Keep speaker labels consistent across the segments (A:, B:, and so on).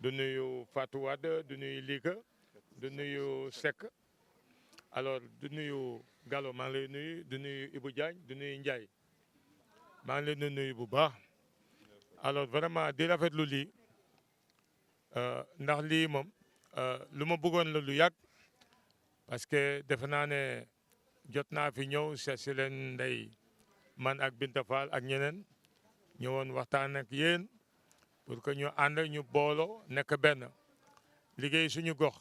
A: du nuyu Fatou Wade du nuyu Lika du nuyu Seck alors du nuyu Gallo maa ngi lay nuyu du nuyu Ibou Diagne du nuyu Ndiaye maa ngi leen di nuyu bu baax alors vraiment di rafetlu lii ndax lii moom lu ma bëggoon la lu yàgg parce que defe naa ne jot naa fi ñëw seet si leen ndey man ak Binta Fall ak ñeneen ñëwoon waxtaan ak yéen pour que ñu ànd ñu booloo nekk benn liggéey suñu gox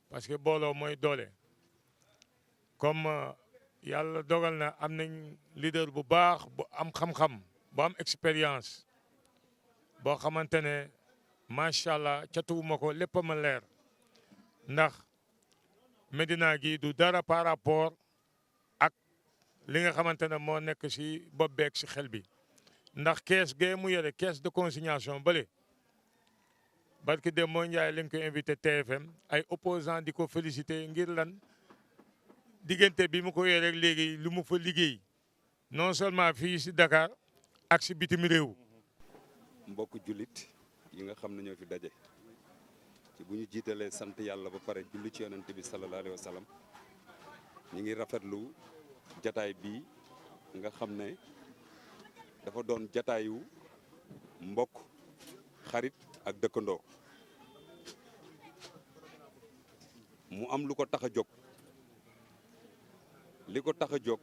A: parce que booloo mooy doole comme yàlla dogal na am nañ leader bu baax bu am xam-xam bu am expérience boo xamante ne macha allah catuwuma ko lépp a ma leer ndax Médina gi du dara par rapport ak li nga xamante ne moo nekk si bopp beeg si xel bi ndax kees gee mu yore caisse de consignation bële barki dem moo Ndiaye lañ ko invité TFM ay opposants di ko félicité ngir lan diggante bi mu ko yore léegi lu mu fa liggéey non seulement fii si Dakar ak si bitim réew.
B: mbokk jullit yi nga xam ne ñoo fi daje ci bu ñu jiitalee sant yàlla ba pare julli ci yonent bi sallallahu alayhi wa sallam ñu ngi rafetlu jataay bii nga xam ne dafa doon jataayu mbokk xarit ak dëkkandoo mu am lu ko tax a jóg li ko tax a jóg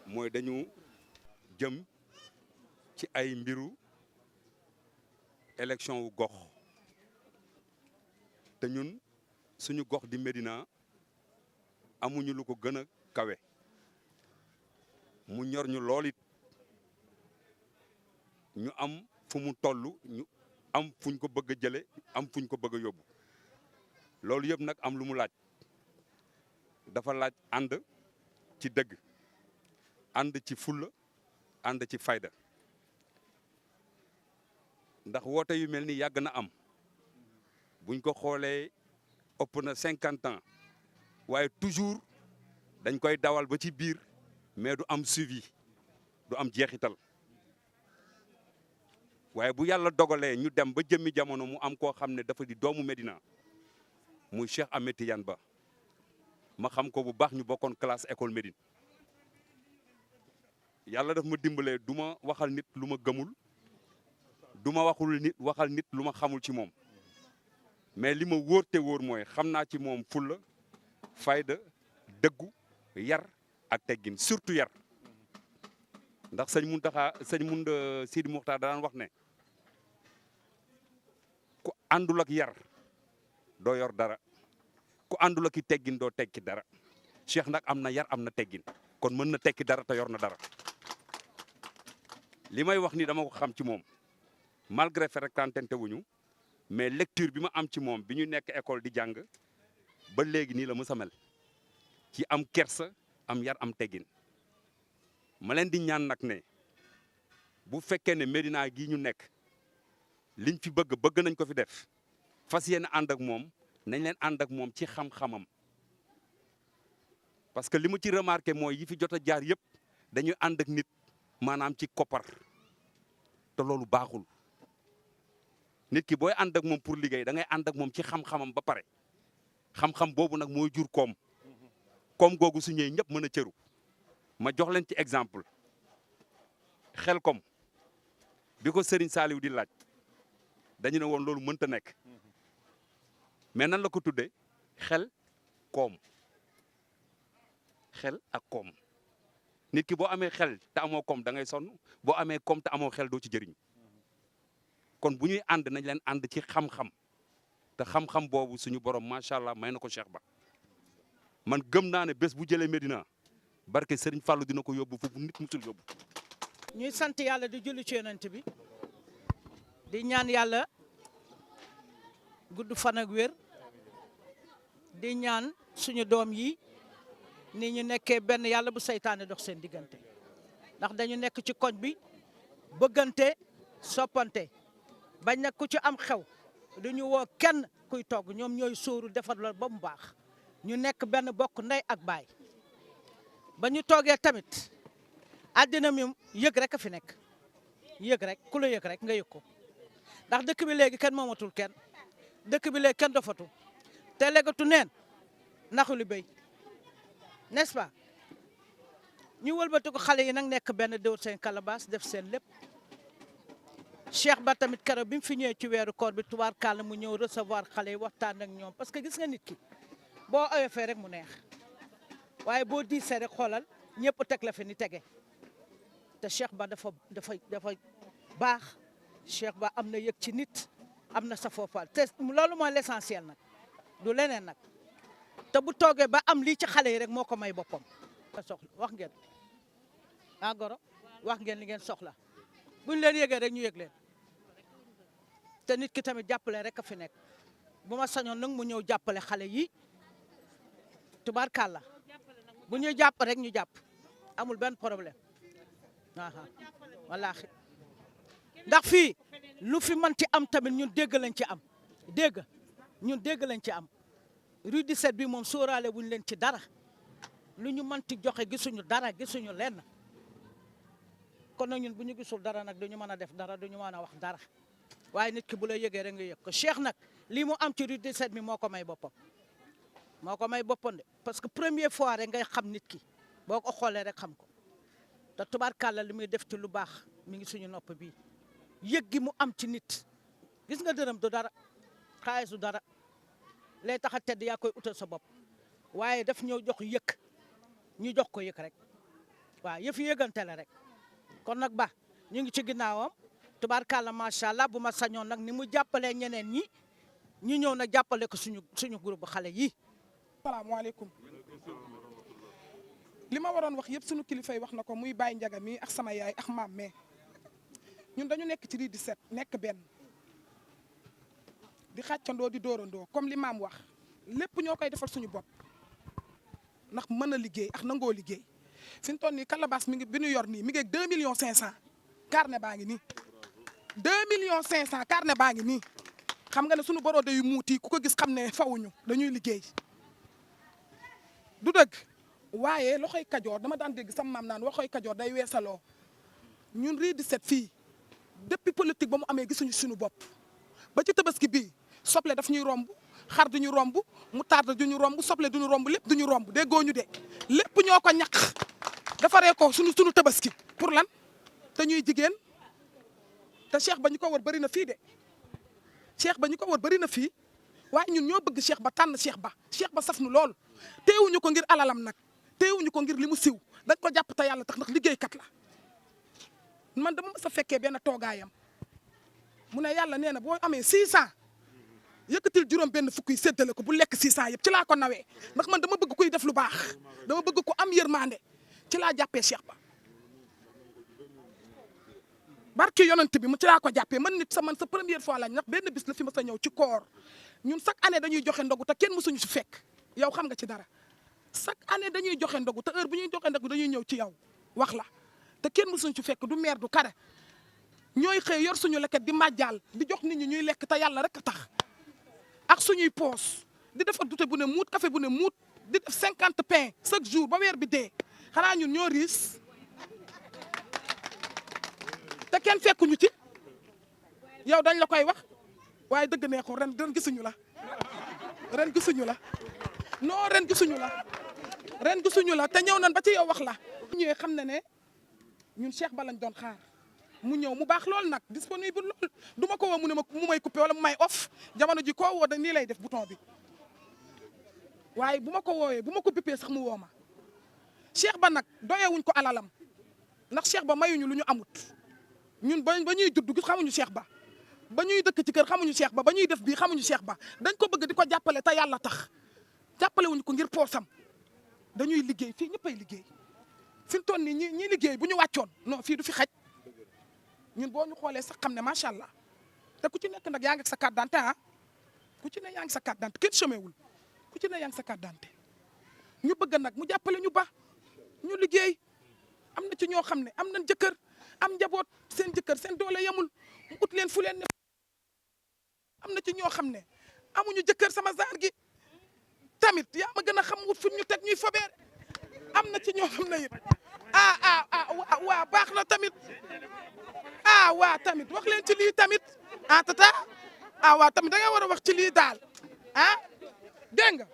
B: mooy dañu jëm ci ay mbiru élection wu gox te ñun suñu gox di Médina amuñu lu ko gën a kawe mu ñor ñu lool it ñu am fu mu toll ñu am fuñ ko bëgg a jële am fuñ ko bëgg a yóbbu loolu yëpp nag am lu mu laaj dafa laaj ànd ci dëgg ànd ci fulla ànd ci fayda ndax woote yu mel ni yàgg na am buñ ko xoolee ëpp na 50 ans waaye toujours dañ koy dawal ba ci biir mais du am suivi du am jeexital waaye bu yàlla dogalee ñu dem ba jëmmi jamono mu am koo xam ne dafa di doomu Médina muy Cheikh Ahmed Tidiane Ba ma xam ko bu baax ñu bokkoon classe école Médine yàlla daf ma dimbalee du ma waxal nit lu ma gëmul du ma waxal nit lu ma xamul ci moom mais li ma wóor te wóor mooy xam naa ci moom fulla fayda dëggu yar ak teggin surtout yar ndax sëñ Sidi Muxtaar daan wax ne ku àndul ak yar doo yor dara ku àndul ak i teggin doo tekki dara Cheikh nag am na yar am na teggin kon mën na tekki dara te yor na dara li may wax ni dama ko xam ci moom malgré fréquenté wuñu mais lecture bi ma am ci moom bi ñu nekk école di jàng ba léegi nii la mës a mel ci am kersa am yar am teggin ma leen di ñaan nag ne bu fekkee ne Médina gii ñu nekk liñ fi bëgg nañ ko fi def fas yéene ànd ak moom nañ leen ànd ak moom ci xam-xamam parce que li mu ci remarqué mooy yi fi jot a jaar yëpp dañuy ànd ak nit maanaam ci koppar te loolu baaxul nit ki booy ànd ak moom pour liggéey da ngay ànd ak moom ci xam-xamam ba pare xam-xam boobu nag mooy jur koom googu su ñëwee ñëpp mën a cëru ma jox leen ci exemple Xelcom bi ko Serigne Saliou di laaj dañu ne woon loolu mënta nekk mais nan la ko tuddee xel koom xel ak koom nit ki boo amee xel te amoo koom da ngay sonn boo amee koom te amoo xel doo ci jëriñ kon bu ñuy ànd nañ leen ànd ci xam-xam te xam-xam boobu suñu borom macha allah may na ko Cheikh Ba man gëm naa ne bés bu jëlee Médina barke Serigne Fallou dina ko yóbbu foofu nit musul yóbbu.
C: ñuy sant yàlla di julli ci yonent bi di ñaan yàlla gudd fan ak wér di ñaan suñu doom yi ni ñu nekkee benn yàlla bu saytaane dox seen diggante ndax dañu nekk ci koñ bi bëggante soppante bañ nag ku ci am xew du ñu woo kenn kuy togg ñoom ñooy sóoru defar la ba mu baax ñu nekk benn bokk ndey ak baay ba ñu toogee tamit àddina mi yëg rek a fi nekk yëg rek ku la yëg rek nga yëg ko ndax dëkk bi léegi kenn moomatul kenn dëkk bi léegi kenn dofatu te legatu neen naxu li béy n'est-ce pas ñu wëlbati ko xale yi nag nekk benn déwut seen calebasse def seen lépp Cheikh Ba tamit keroog bi mu fi ñëwee ci weeru koor bi tubaar kàlla mu ñëw recevoir xale yi waxtaan ak ñoom parce que gis nga nit ki boo oyofee rek mu neex waaye boo diisee rek xoolal ñëpp teg la fi ni tege te Cheikh Ba dafa baax Cheikh Ba am na yëg ci nit am na sa foofal te loolu mooy l'essentiel nag du leneen nag te bu toogee ba am lii ci xale yi rek moo ko may boppam. soxla wax ngeen ah goro wax ngeen li ngeen soxla buñ leen yëgee rek ñu yëg leen te nit ki tamit jàppale rek a fi nekk bu ma sañoon nag mu ñëw jàppale xale yi tubaarkàlla bu ñuy jàpp rek ñu jàpp amul benn problème aha wallaahi ndax fii lu fi mën ci am tamit ñun dégg lañ ci am dégg ñun dégg lañ ci am rue 17 bi moom sóoraale wuñ leen ci dara lu ñu mënti joxe gisuñu dara gisuñu lenn kon nag ñun bu ñu gisul dara nag duñu mën a def dara duñu mën a wax dara waaye nit ki bu la yëgee rek nga yëg ko Cheikh nag lii mu am ci rue 17 mi moo ko may boppam moo ko may boppam de parce que première fois rek ngay xam nit ki boo ko xoolee rek xam ko te tubaarkàlla li muy def ci lu baax mi ngi suñu nopp bii yëg gi mu am ci nit gis nga dërëm du dara xaalis du dara lay tax a tedd yaa koy utal sa bopp waaye daf ñëw jox yëg ñu jox ko yëg rek waaw yëf yëgante la rek kon nag ba ñu ngi ci ginnaawam tubaarkàlla macha allah bu ma sañoon nag ni mu jàppalee ñeneen ñi ñu ñëw nag jàppale ko suñu groupe xale yi.
D: salaamaaleykum li ma waroon wax yëpp suñu kilifa yi wax na ko muy Baye Ndiaga mi ak sama yaay ak maam mais ñun dañu nekk ci rue 17 nekk benn di xàccandoo di dóorandoo comme li maam wax lépp ñoo koy defal suñu bopp ndax mën a liggéey ak nangoo liggéey fi mu toll nii calebasse mi ngi bi ñu yor nii mi ngi ak 2 millions 500 carnet baa ngi nii 2 millions 500 carnet baa ngi nii xam nga ne suñu borode yu muuti ku ko gis xam ne fawuñu dañuy liggéey du dëgg waaye loxoy kajoor dama daan dégg sama maam naan loxoy kajoor day weesaloo ñun rue 17 fii depuis politique ba mu amee gisuñu suñu bopp ba ci tabaski bii soble daf ñuy romb xar duñu romb mu tarda duñu romb soble duñu romb lépp duñu romb déggoo ñu de lépp ñoo ko ñaq defaree ko suñu tabaski pour lan te ñuy jigéen te Cheikh ba ñu ko wër bëri na fii de Cheikh ba ñu ko wër bëri na fii waaye ñun ñoo bëgg Cheikh ba tànn Cheikh ba saf nu lool teewuñu ko ngir alalam nag teewuñu ko ngir li mu siw dañ ko jàpp te yàlla tax ndax liggéeykat la man dama mës a fekkee benn toogaayam mu ne yàlla nee na boo amee 600 yëkkatil juróom benn fukk yi séddale ko bu lekk 600 yëpp ci laa ko nawee ndax man dama bëgg kuy def lu baax dama bëgg ku am yërmande ci laa jàppee Cheikh ba barki yonent bi mu ci laa ko jàppee man nit sa première fois lañ ndax benn bis la fi ma sa ñëw ci koor ñun chaque année dañuy joxe ndogu te kenn mësuñu si fekk yow xam nga ci dara chaque année dañuy joxe ndogu te heure bu ñuy joxe ndogu dañuy ñëw ci yow wax la te kenn mësuñu si fekk du meer du kare ñooy xëy yor suñu leket di màjjaal di jox nit ñi ñuy lekk te yàlla rek a tax ak suñuy poos di def dute bu ne muut café bu ne muut di def 50 pain chaque jour ba weer bi dee xanaa ñun ñoo riis te kenn fekkuñu ci yow dañ la koy wax waaye dëgg neexul ren gisuñu la ren gisuñu la non ren gisuñu la te ñëw nañ ba ci yow wax la ñëwee xam na ne ñun Cheikh Ba lañ doon xaar mu ñëw mu baax lool nag disponible lool du ma ko woo mu ne ma mu may coupé wala mu may off jamono ji koo woo da nii lay def bouton bi waaye bu ma ko woowee bu ma ko bippee sax mu woo ma Cheikh Ba nag doyewuñ ko alalam ndax Cheikh Ba mayuñu lu ñu amut ñun ba ñuy judd gis xamuñu Cheikh Ba ba ñuy dëkk ci kër xamuñu Cheikh Ba ba ñuy def bii xamuñu Cheikh Ba dañ ko bëgg di ko jàppale te yàlla tax jàppale wuñ ko ngir poosam dañuy liggéey fii ñëppay liggéey fi mu toll nii ñi liggéey bu ñu wàccoon non fii du fi xaj ñun boo ñu xoolee sax xam ne macha allah te ku ci nekk nag yaa ngi ak sa carte d'identité ah ku ci ne yaa ngi sa carte d'identité kenn chôméwul ku ci ne yaa ngi sa carte d'identité ñu bëgg nag mu jàppale ñu ba ñu liggéey am na ci ñoo xam ne am nañ jëkkër am njaboot seen jëkkër seen doole yemul mu ut leen fu leen ne am na ci ñoo xam ne amuñu jëkkër sama zaar gi tamit yaa ma gën a xam wut fu ñu teg ñuy fobeere am na ci ñoo xam ne it waa baax na tamit waa tamit wax leen ci lii tamit tata ah waaw tamit da nga war a wax ci lii daal ah dégg nga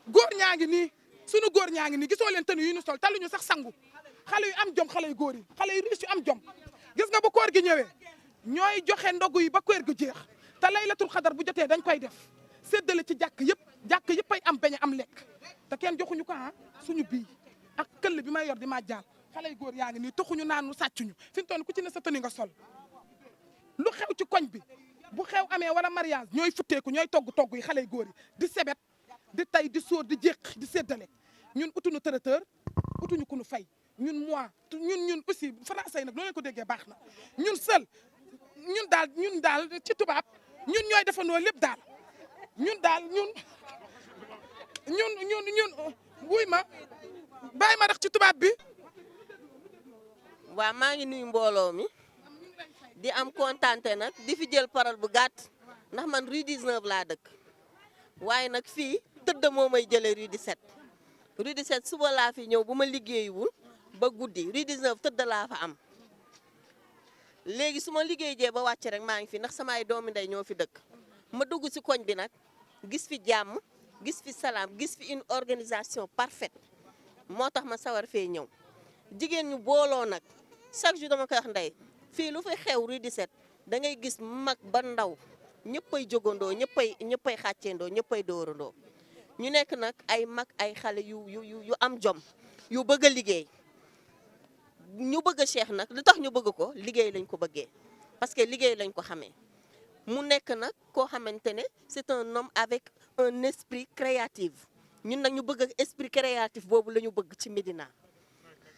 D: góor ñaa ngi nii sunu góor ñaa ngi nii gisoo leen tenue yu ñu sol taluñu sax sangu xale yu am jom xale yu góor yi xale yu riche yu am jom gis nga bu koor gi ñëwee ñooy joxe ndogu yi ba koor gi jeex te laylatul xadar bu jotee dañ koy def séddale ci jàkk yëpp ay am beñe am lekk te kenn joxuñu ko ah suñu bii ak këll bi may yor di ma jaal xale yu góor yaa ngi nii toxuñu naanu sàccuñu fi mu toll ku ci ne sa tenue nga sol lu xew ci koñ bi bu xew amee wala mariage ñooy futteeku ñooy togg yi xale yu góor yi di sebet di tay di sóor di jéq di séddale ñun utuñu traiteur utuñu ku ñu fay ñun ñun aussi français yi nag loo leen ko déggee baax na ñun seul ñun daal ci tubaab ñun ñooy defandoo lépp daal ñun wuy ma bàyyi ma rax ci tubaab bi.
E: waaw maa ngi nuyu mbooloo mi di am kontante nag di fi jël parole bu gàtt ndax man rue 19 laa dëkk waaye nag fii tëdd moo may jëlee rue 17 rue 17 suba laa fi ñëw bu ma liggéeyiwul ba guddi rue 19 tëdd laa fa am léegi su ma liggéey jee ba wàcc rek maa ngi fi ndax samay doomi ndey ñoo fi dëkk ma dugg ci koñ bi nag gis fi jàmm gis fi salaam gis fi une organisation parfaite moo tax ma sawar fee ñëw jigéen ñu booloo nag chaque jour dama koy wax ndey fii lu fi xew rue 17 da ngay gis mag ba ndaw ñëppay jógandoo ñëppay xàcceendoo ñëppay dóorandoo ñu nekk nag ay mag ay xale yu am jom yu bëgg a liggéey ñu bëgg a Cheikh nag lu tax ñu bëgg ko liggéey lañ ko bëggee parce que liggéey lañ ko xamee mu nekk nag koo xamante ne c'est un homme avec un esprit créatif ñun nag ñu bëgg esprit créatif boobu la ñu bëgg ci Médina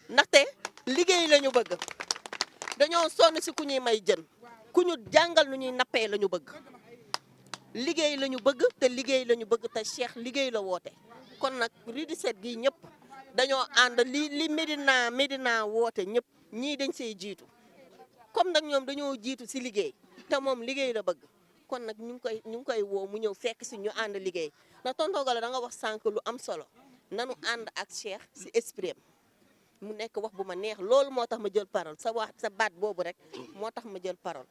E: ndaxte liggéey la ñu bëgg dañoo sonn si ku ñuy may jën ku ñu jàngal nu ñuy nappee la ñu bëgg liggéey la ñu bëgg te liggéey la ñu bëgg te Cheikh liggéey la woote kon nag rue 17 gii ñëpp dañoo ànd li Médina woote ñëpp ñii dañ see jiitu comme nag ñoom dañoo jiitu si liggéey te moom liggéey la bëgg kon nag ñu ngi koy woo mu ñëw fekk si ñu ànd liggéey ndax tonton Galo da nga wax sànq lu am solo nanu ànd ak Cheikh si esprit mu nekk wax bu ma neex loolu moo tax ma jël parole sa baat boobu rek moo tax ma jël parole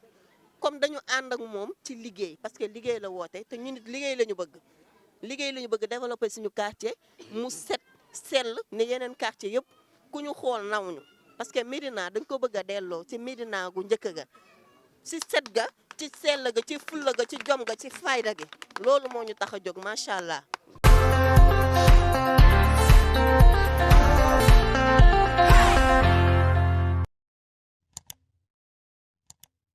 E: comme dañu ànd ak moom ci liggéey parce que liggéey la woote te ñu nit liggéey la ñu bëgg développer suñu quartier mu set sell ne yeneen quartier yëpp ku ñu xool naw ñu parce que Médina dañ ko bëgg a delloo ci Médina gu njëkk ga ci set ga ci sell ga ci fulla ga ci jom ga ci fayda gi loolu moo ñu tax a jóg macha allah.